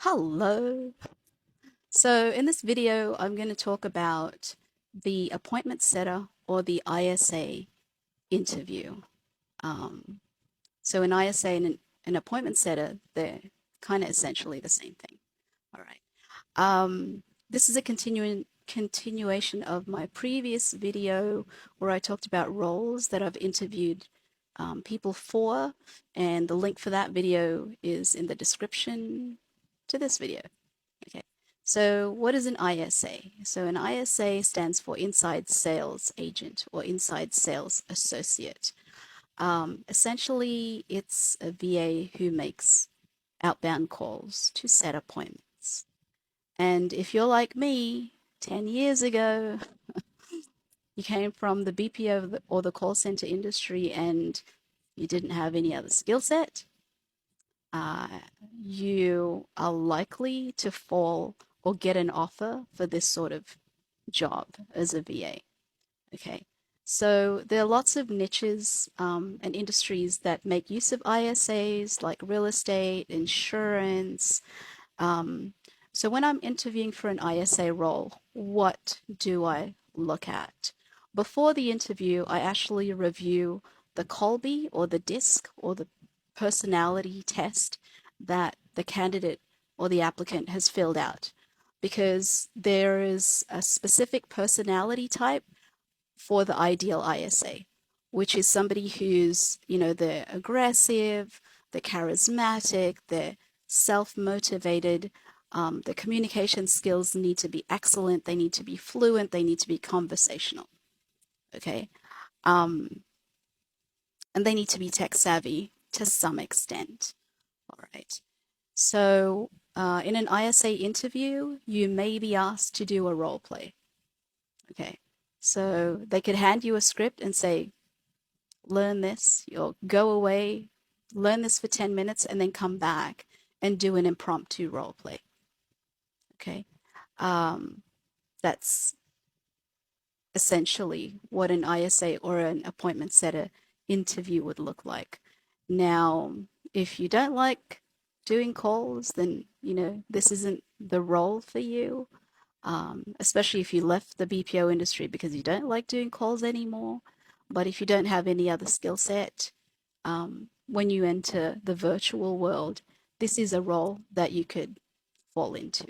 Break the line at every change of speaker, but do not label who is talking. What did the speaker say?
Hello. So in this video, I'm going to talk about the appointment setter or the ISA interview. Um, so an ISA and an appointment setter, they're kind of essentially the same thing. All right. This is a continuation of my previous video where I talked about roles that I've interviewed people for, and the link for that video is in the description to this video. Okay, so what is an ISA? So an ISA stands for Inside Sales Agent or Inside Sales Associate. Essentially, it's a VA who makes outbound calls to set appointments. And if you're like me, 10 years ago, you came from the BPO or the call center industry and you didn't have any other skill set, uh, you are likely to fall or get an offer for this sort of job as a VA. Okay. So there are lots of niches and industries that make use of ISAs, like real estate, insurance. Um, so when I'm interviewing for an ISA role, what do I look at? Before the interview, I actually review the Colby or the DISC or the personality test that the candidate or the applicant has filled out, because there is a specific personality type for the ideal ISA, which is somebody who's, they're aggressive, they're charismatic, they're self-motivated. The communication skills need to be excellent, they need to be fluent, they need to be conversational. Okay. Um, and they need to be tech savvy to some extent. All right. So, in an ISA interview, you may be asked to do a role play. Okay. So they could hand you a script and say, learn this, you'll go away, learn this for 10 minutes, and then come back and do an impromptu role play. Okay. That's essentially what an ISA or an appointment setter interview would look like. Now, if you don't like doing calls, then, this isn't the role for you, especially if you left the BPO industry because you don't like doing calls anymore. But if you don't have any other skill set, when you enter the virtual world, this is a role that you could fall into.